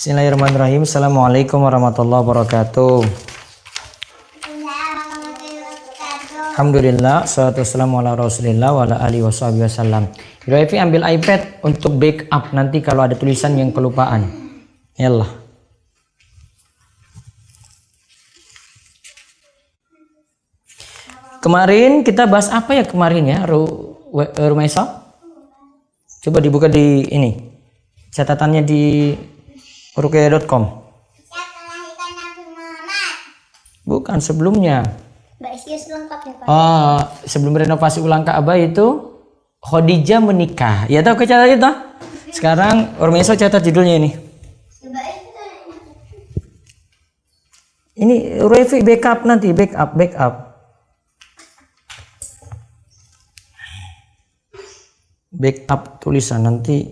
Bismillahirrahmanirrahim. Assalamualaikum warahmatullahi wabarakatuh. Alhamdulillah, salatu wassalamu ala rasulillah wa ala alihi wasallam. Ibu ambil iPad untuk backup nanti kalau ada tulisan yang kelupaan. Yallah. Kemarin kita bahas apa ya kemarin ya, Rumaisa? Coba dibuka di ini. Catatannya di ruqyah.com. Bukan sebelumnya. Oh, sebelum renovasi ulang Ka'bah itu Khadijah menikah. Ya tahu catat itu? Sekarang Rumaisa catat judulnya ini. Ini Revi backup nanti, backup. Backup tulisan nanti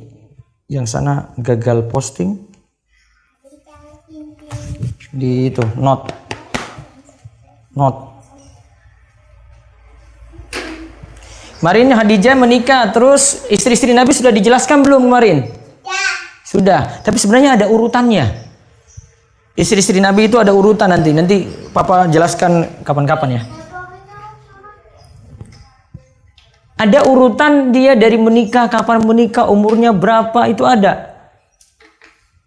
yang sana gagal posting di itu note. Kemarin Khadijah menikah, terus istri-istri Nabi sudah dijelaskan belum kemarin? Ya. Sudah, tapi sebenarnya ada urutannya. Istri-istri Nabi itu ada urutan nanti Papa jelaskan kapan-kapan ya. Ada urutan dia dari menikah, kapan menikah, umurnya berapa, itu ada.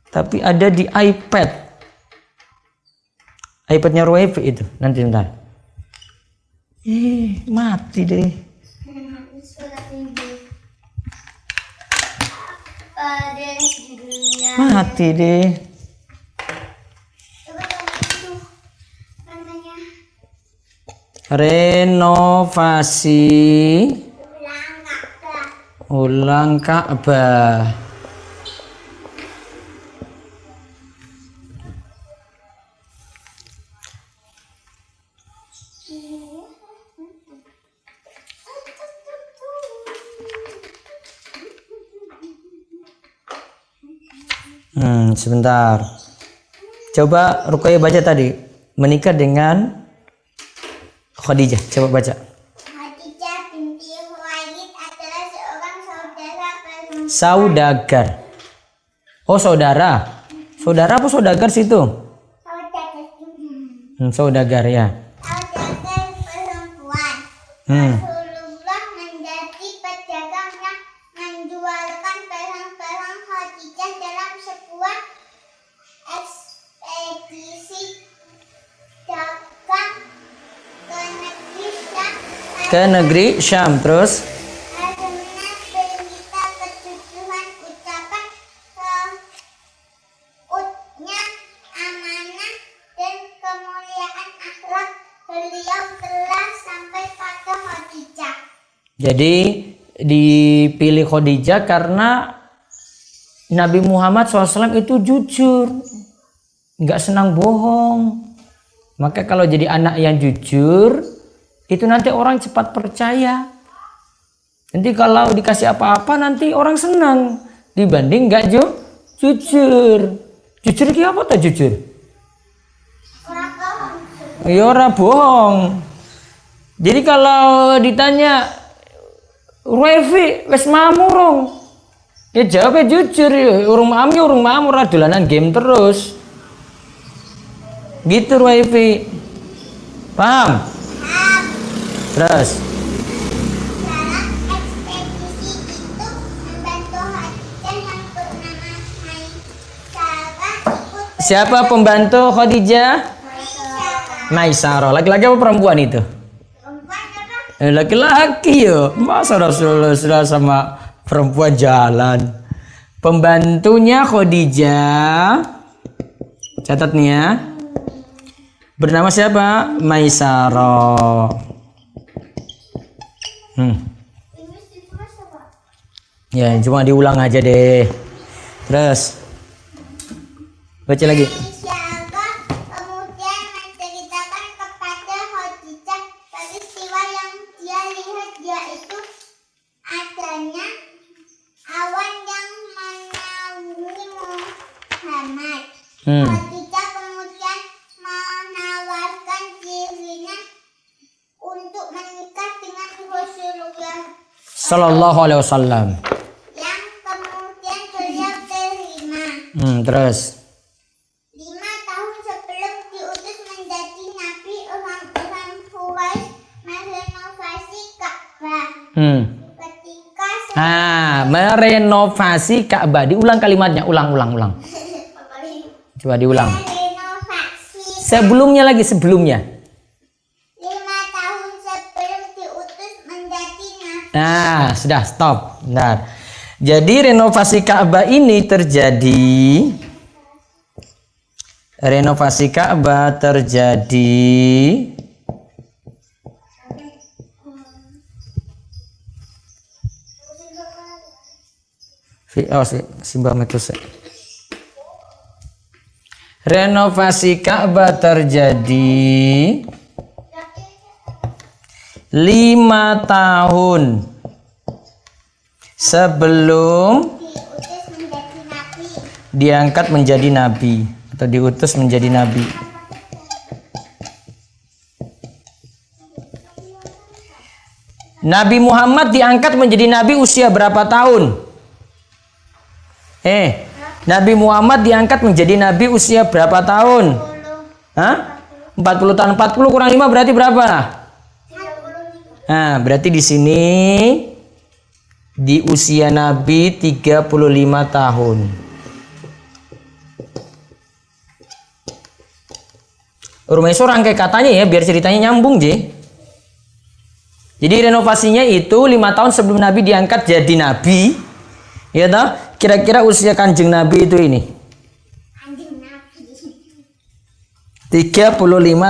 Tapi ada di iPad. iPadnya Ruefi itu, nanti bentar. Mati deh. Mati deh. Renovasi ulang Ka'bah. Sebentar. Coba Ruqayyah baca tadi. Menikah dengan Khadijah. Coba baca. Khadijah binti Khuwailid adalah seorang saudara saudagar. Oh, saudara. Saudara apa saudagar situ? Saudagar ya. Saudagar perempuan. Rasulullah menjadi pedagang yang menjualkan perang-perang Khadijah dalam sebuah ekspedisi dagang ke negeri Syam. Terus karena berita kejujuran ucapan keutnya amanah dan kemuliaan akhlak beliau telah sampai pada Khadijah. jadi dipilih Khadijah karena Nabi Muhammad SAW itu jujur, nggak senang bohong. Maka kalau jadi anak yang jujur, itu nanti orang cepat percaya. Nanti kalau dikasih apa-apa nanti orang senang dibanding nggak jujur. Jujur itu apa tuh jujur? Ya orang bohong. Jadi kalau ditanya Revi wes mamurung, ya jawabnya jujur ya. Urung mamur dolanan game terus. Gitu Revi. Paham? Terus Dalam ekspedisi itu membantu Khadijah yang bernama Maisarah ikut siapa pembantu Khadijah? Maisarah. Laki-laki apa perempuan itu? Laki-laki ya. Masa Rasulullah sama perempuan jalan? Pembantunya Khadijah. Catat nih ya. Bernama siapa? Maisarah. Ya cuma diulang aja deh. Terus baca lagi. Maisarah kemudian menceritakan kepada Khadijah peristiwa yang dia lihat, yaitu adanya awan yang menaungi Muhammad. Khadijah kemudian menawarkan dirinya untuk menikah dengan Rasulullah Sallallahu alaihi wasallam. yang kemudian beliau terima. Terus Ketika Merenovasi Ka'bah. Diulang kalimatnya, ulang. Coba diulang. renovasi Sebelumnya 5 tahun sebelum diutus menjadi nabi. Nah, sudah stop. Benar. Jadi renovasi Ka'bah ini terjadi. Renovasi Ka'bah terjadi 5 tahun sebelum diangkat menjadi nabi atau diutus menjadi nabi. Nabi Muhammad diangkat menjadi nabi usia berapa tahun? Nabi Muhammad diangkat menjadi nabi usia berapa tahun? 40 tahun. 40 kurang 5 berarti berapa? Nah, berarti di sini di usia Nabi 35 tahun. Rumaiso rangkai katanya ya biar ceritanya nyambung, J. Jadi renovasinya itu 5 tahun sebelum Nabi diangkat jadi nabi. Ya toh? Kira-kira usia Kanjeng Nabi itu ini. 35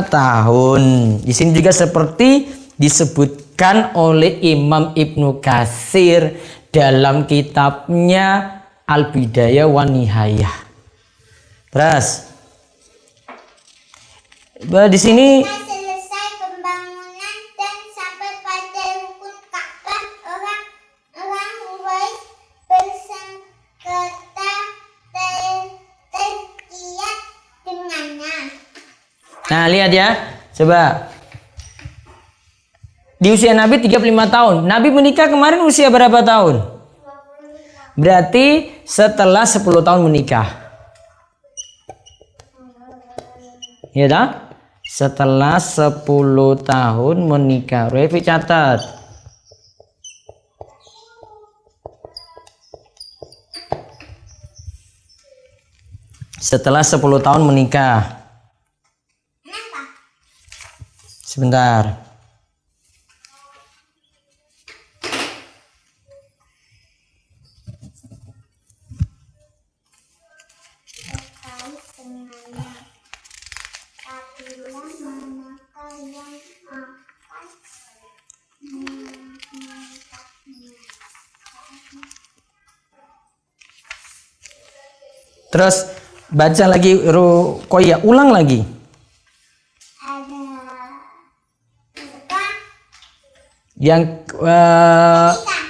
tahun. Di sini juga seperti disebutkan oleh Imam Ibnu Katsir dalam kitabnya Al-Bidayah wa Nihayah. Terus di sini selesai pembangunan dan sampai pada rukun Ka'bah, orang Quraisy bersengketa terkiat dengannya. Nah, lihat ya. Coba. Di usia Nabi 35 tahun. Nabi menikah kemarin usia berapa tahun? 25. Berarti setelah 10 tahun menikah. Ya tak? Setelah 10 tahun menikah. Revi catat. Setelah 10 tahun menikah. Kenapa? Sebentar. Terkait dengannya. Apabila manakah yang akan mengangkatnya. Terus baca lagi Ruqayyah, ulang lagi. Ada suka Yang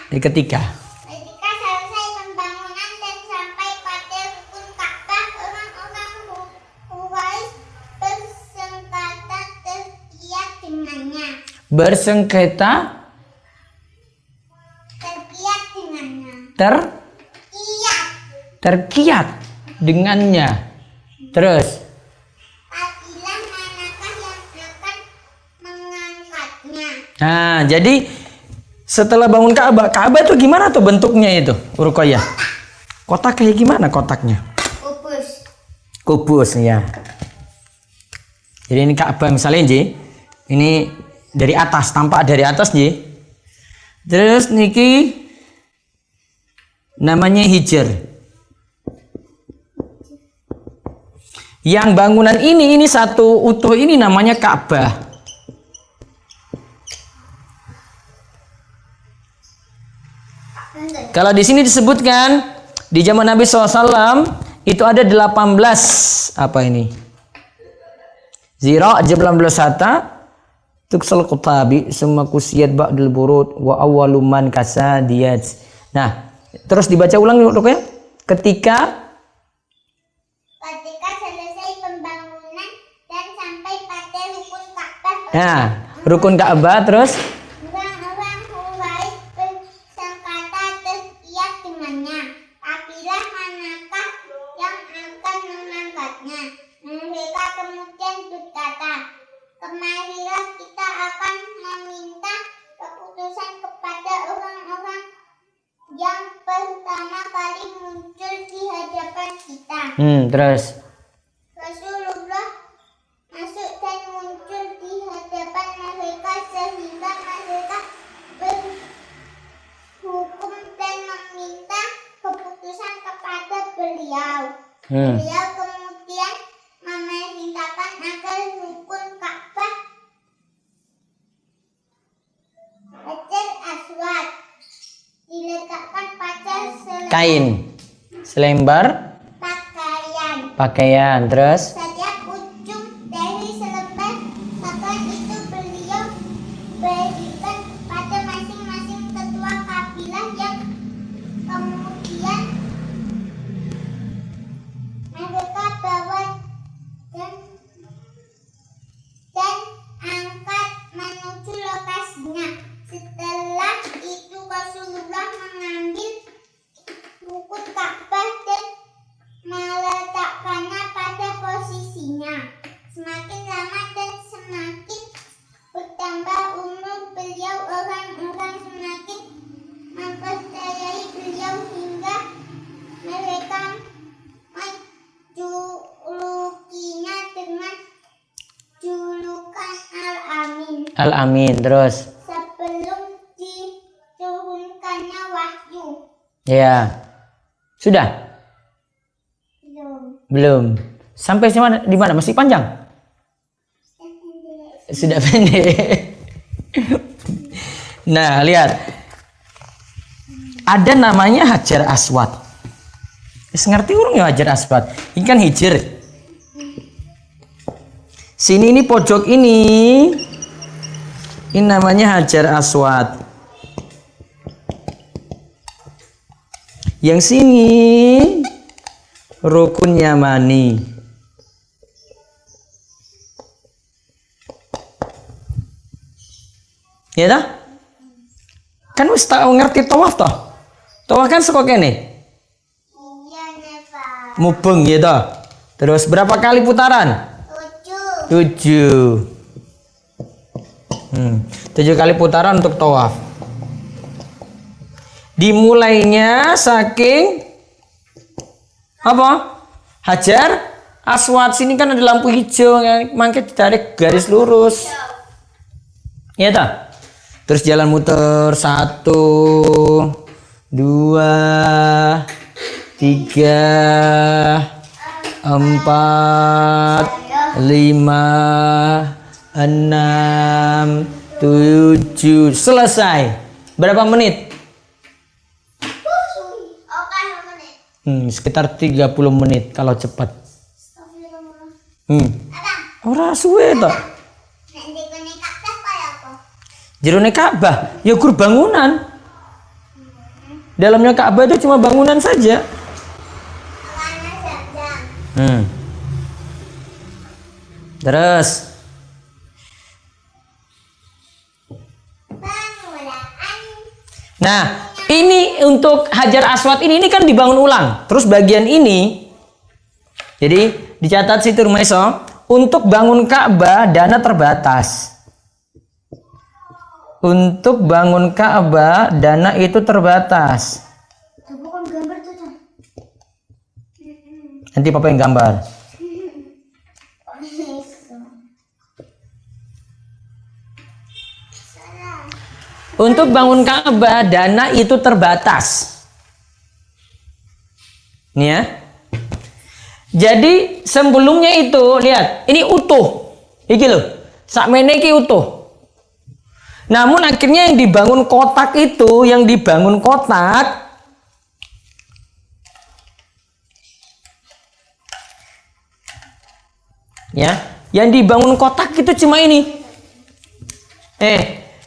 ketiga. ketika selesai pembangunan dan sampai pada rukun Ka'bah, orang-orang Quraisy bersengketa terkiat dengannya. Bersengketa Terkiat dengannya. Kiat. terkiat dengannya. Terus Apabila manakah yang akan mengangkatnya. nah, jadi setelah bangun Ka'bah, Ka'bah itu gimana tuh bentuknya itu, Ruqayyah? Kotak kayak gimana kotaknya? Kubus ya. Jadi ini Ka'bah misalnya, J. Ini dari atas, tampak dari atas, J. Terus niki namanya Hijr. Yang bangunan ini satu utuh ini namanya Ka'bah. Kalau di sini disebutkan di zaman Nabi SAW itu ada 18 apa ini? Zira' 18 tuksal qutabi summa kusiyat ba'dul burud wa awwalu man kasadiyat. Nah, terus dibaca ulang dulu ya. Ketika selesai pembangunan dan sampai pada rukun Ka'bah. nah, rukun Ka'bah terus Orang-orang Quraisy bersengketa terkiat dengannya. Apabila manakah yang akan mengangkatnya. Mereka kemudian berkata, kemarilah kita akan meminta keputusan kepada Terus. Rasulullah masuk dan muncul di hadapan mereka sehingga mereka berhukum dan meminta keputusan kepada beliau. Beliau kemudian memerintahkan agar rukun Ka'bah Hajar Aswad diletakkan pada Kain. Selembar pakaian. Terus. setiap ujung dari selembar pakaian itu beliau berikan pada masing-masing ketua kabilah yang kemudian mereka bawa dan angkat menuju lokasinya. Setelah itu Rasulullah mengambil rukun Ka'bah dan meletakkannya pada posisinya. Semakin lama dan semakin bertambah umur beliau, orang-orang semakin mempercayai beliau hingga mereka menjulukinya dengan julukan Al-Amin. Al-Amin. Terus. Sebelum diturunkannya wahyu. Ya. Sudah? Belum. Sampai di mana? Masih panjang? Sudah pendek. Nah, lihat. Ada namanya Hajar Aswad. Ngerti urung ya Hajar Aswad? Ini kan hijr. Sini ini pojok ini. Ini namanya Hajar Aswad. Yang sini Rukun Yamani. Ya dah? Kan wis tak ngerti tawaf toh? Tawaf kan saka kene. Iya, Neva. Mubeng ya toh. Terus berapa kali putaran? 7. 7 kali putaran untuk tawaf. Dimulainya saking apa? Hajar Aswad. Sini kan ada lampu hijau, makanya ditarik garis lurus. Ya toh? Terus jalan muter 1, 2, 3, 4, 5, 6, 7. Selesai. Berapa menit? Sekitar 30 menit kalau cepat. Ora suwe toh. Jerone Ka'bah, ya gur bangunan. Dalamnya Ka'bah itu cuma bangunan saja. Terus. Nah, ini untuk Hajar Aswad ini kan dibangun ulang. Terus bagian ini, jadi dicatat situ Rumaiso, untuk bangun Ka'bah dana terbatas. Untuk bangun Ka'bah dana itu terbatas. Nanti papa yang gambar. Untuk bangun Ka'bah dana itu terbatas. Nih ya. Jadi sebelumnya itu lihat, ini utuh. Iki loh. Sakmene iki utuh. Namun akhirnya yang dibangun kotak itu, ya, yang dibangun kotak itu cuma ini.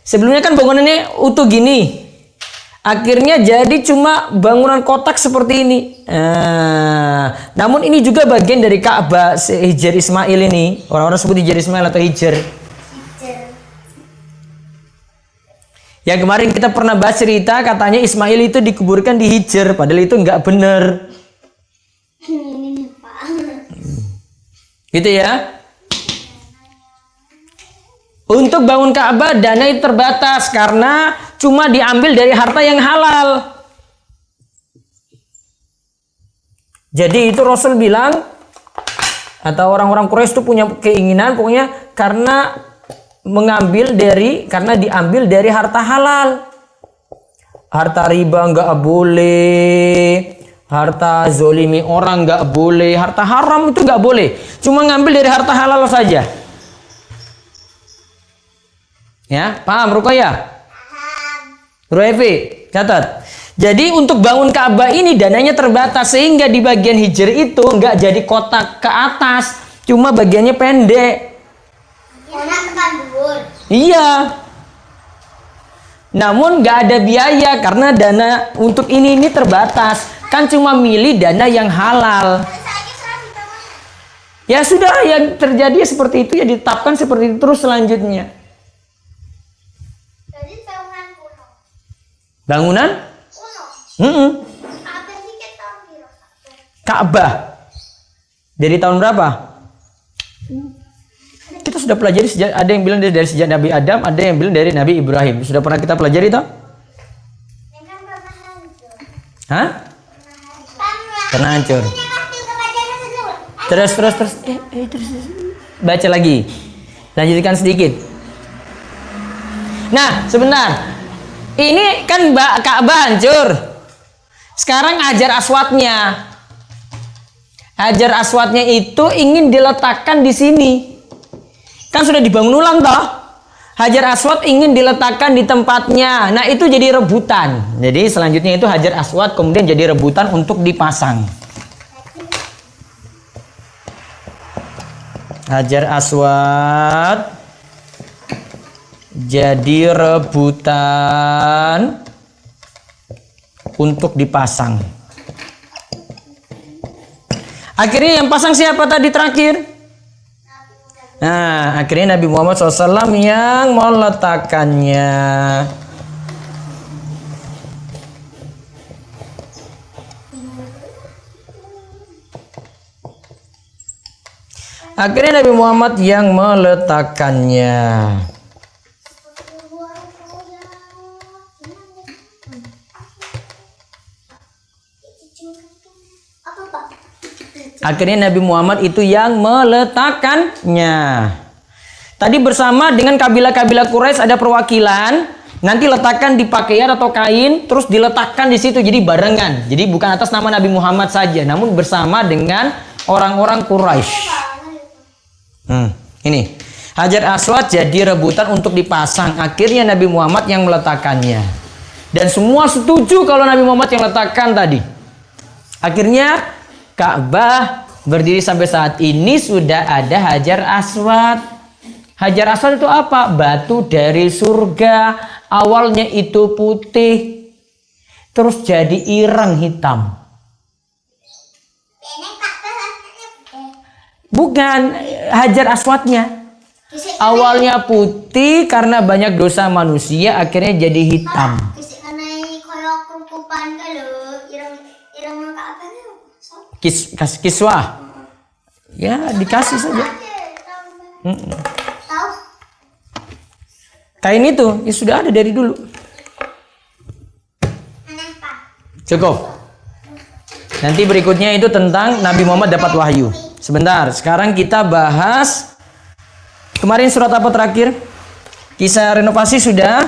Sebelumnya kan bangunannya utuh gini. Akhirnya jadi cuma bangunan kotak seperti ini. Namun ini juga bagian dari Ka'bah Hijr Ismail ini. Orang-orang sebut Hijr Ismail atau Hijr. Yang kemarin kita pernah bahas cerita katanya Ismail itu dikuburkan di Hijr, padahal itu nggak benar. Gitu ya. Untuk bangun Ka'bah dana itu terbatas karena cuma diambil dari harta yang halal. Jadi itu Rasul bilang, atau orang-orang Quraisy itu punya keinginan pokoknya karena diambil dari harta halal. Harta riba nggak boleh, harta zolimi orang nggak boleh, harta haram itu nggak boleh. Cuma ngambil dari harta halal saja. Ya, paham Ruqayyah? Ruefi, catat. Jadi untuk bangun Ka'bah ini dananya terbatas sehingga di bagian hijr itu nggak jadi kotak ke atas, cuma bagiannya pendek. Iya. Namun nggak ada biaya karena dana untuk ini terbatas. Kan cuma milih dana yang halal. Ya sudah, yang terjadi seperti itu ya ditetapkan seperti itu terus selanjutnya. Bangunan? Ka'bah. Dari tahun berapa? Kita sudah pelajari sejak, ada yang bilang dari sejak Nabi Adam, ada yang bilang dari Nabi Ibrahim. Sudah pernah kita pelajari toh? Hah? Pernah hancur. Terus. Baca lagi. Lanjutkan sedikit. Nah, sebentar. Ini kan Ka'bah hancur. Sekarang Hajar Aswadnya. Hajar Aswadnya itu ingin diletakkan di sini. Kan sudah dibangun ulang toh? Hajar Aswad ingin diletakkan di tempatnya. Nah, itu jadi rebutan. Jadi selanjutnya itu Hajar Aswad kemudian jadi rebutan untuk dipasang. Hajar Aswad jadi rebutan untuk dipasang. Akhirnya yang pasang siapa tadi terakhir? Nah, akhirnya Nabi Muhammad SAW yang meletakkannya. Akhirnya Nabi Muhammad yang meletakkannya. Akhirnya Nabi Muhammad itu yang meletakkannya. Tadi bersama dengan kabilah-kabilah Quraisy ada perwakilan. Nanti letakkan di pakaian atau kain, terus diletakkan di situ jadi barengan. Jadi bukan atas nama Nabi Muhammad saja, namun bersama dengan orang-orang Quraisy. Ini Hajar Aswad jadi rebutan untuk dipasang. Akhirnya Nabi Muhammad yang meletakkannya. Dan semua setuju kalau Nabi Muhammad yang letakkan tadi. Akhirnya Ka'bah berdiri sampai saat ini sudah ada Hajar Aswad. Hajar Aswad itu apa? Batu dari surga. Awalnya itu putih, terus jadi ireng hitam. Bukan, Hajar Aswadnya. Awalnya putih karena banyak dosa manusia, akhirnya jadi hitam. Kiswah. Ya, dikasih saja. Kain itu ya sudah ada dari dulu. Cukup. Nanti berikutnya itu tentang Nabi Muhammad dapat wahyu. Sebentar, sekarang kita bahas kemarin surat apa terakhir? Kisah renovasi sudah?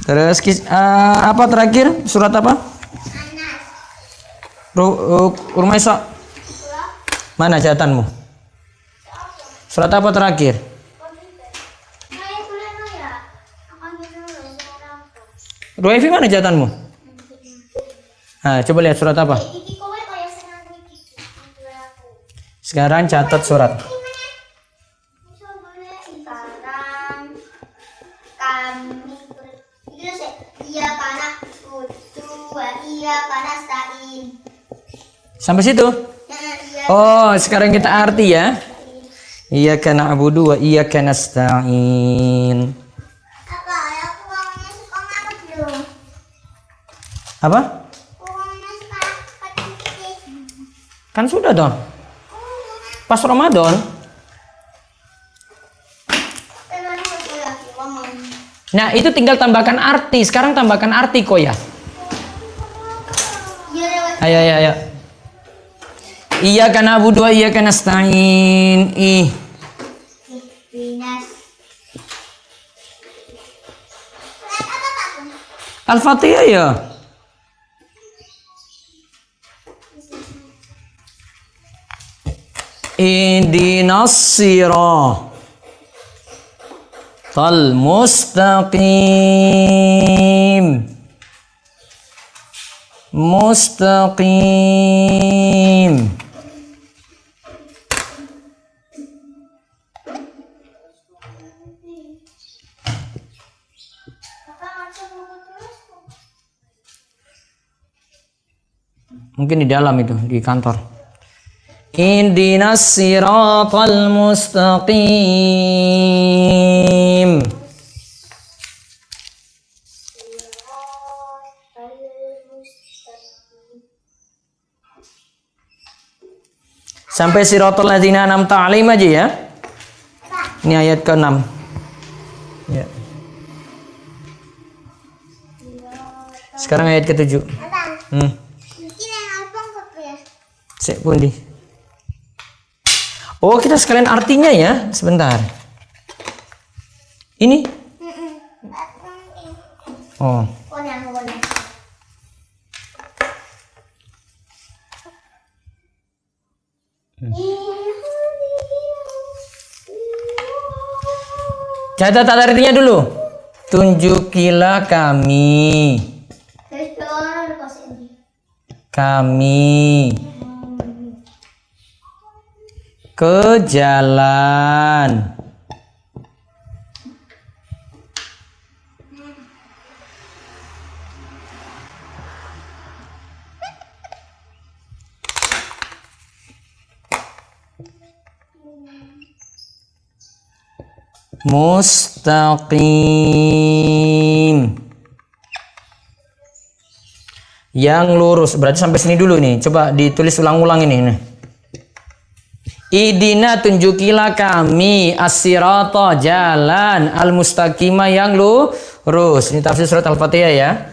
Terus apa terakhir? Surat apa? Urmaisa. Mana catatanmu? Surat apa terakhir? Ruefi, mana catatanmu? Nah, coba lihat surat apa? Sekarang catat surat. Sampai situ? Oh, sekarang kita arti ya. Iyyaka na'budu wa iyyaka nasta'in. Apa? Kan sudah dong. Pas Ramadan. Nah, itu tinggal tambahkan arti. Sekarang tambahkan arti kok ya. Ayo, ayo, ayo. Iyyaka na'budu wa iyyaka nasta'in. Dinas. Al-Fatihah ya. Ihdinas siratal mustaqim. Mustaqim. Mungkin di dalam itu, di kantor. Ihdinas siratal mustaqim. Sampai siratal ladzina an'amta 'alaihim aja ya. Ini ayat ke-6. Ya. Sekarang ayat ke-7. Mungkin yang apa kok ya? Sek pundi. Oh, kita sekalian artinya ya. Sebentar. Ini. Oh. Konang. Catat artinya dulu. Tunjukilah kami. Kami ke jalan mustaqim yang lurus. Berarti sampai sini dulu nih. Coba ditulis ulang-ulang ini. Nih. Idina tunjukilah kami as-sirata jalan al-mustaqima yang lurus. Ini tafsir surat Al-Fatihah ya.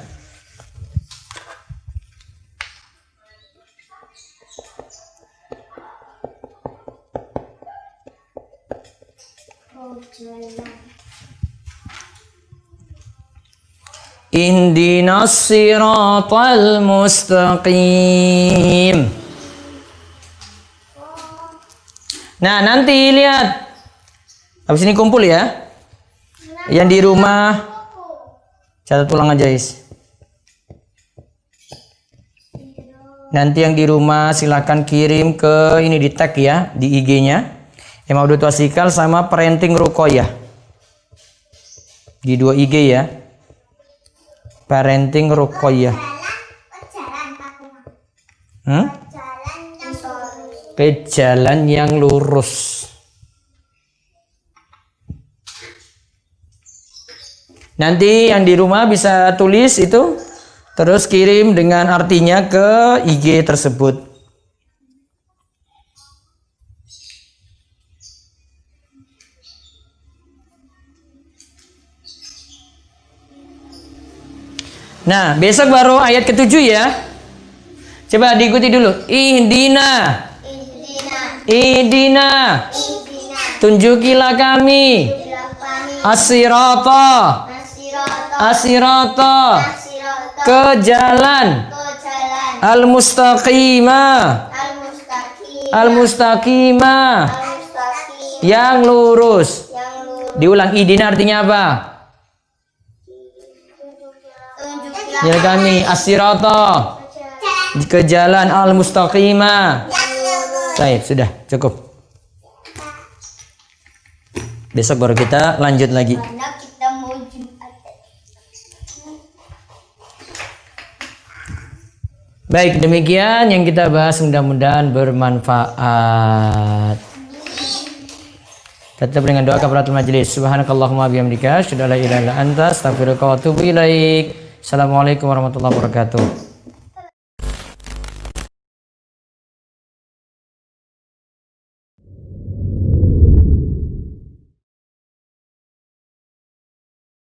Ihdinas siratal mustaqim. Nah, nanti lihat. Habis ini kumpul ya. Yang di rumah catat ulang aja, Is. Nanti yang di rumah silakan kirim ke ini di tag ya, di IG-nya. Emaudu Twasikal sama Parenting Ruqayyah. Di 2 IG ya. Parenting Ruqayyah. Ke jalan yang lurus. Nanti yang di rumah bisa tulis itu, terus kirim dengan artinya ke IG tersebut. Nah, besok baru ayat ke-7 ya. Coba diikuti dulu. Ihdina. Ihdina. Tunjukilah kami. As-sirata. As-sirata. Ke jalan. Al-mustaqimah. Al-mustaqimah. Yang lurus. Diulang, ihdina artinya apa? Ya kami as-sirata ke jalan al-mustaqimah. Baik, sudah cukup. Besok baru kita lanjut lagi. Baik, demikian yang kita bahas, mudah-mudahan bermanfaat. Tetap dengan doa kafaratul majelis. Subhanakallahumma bihamdika asyhadu an la ilaha illa anta astaghfiruka wa atubu ilaik. Assalamualaikum warahmatullahi wabarakatuh.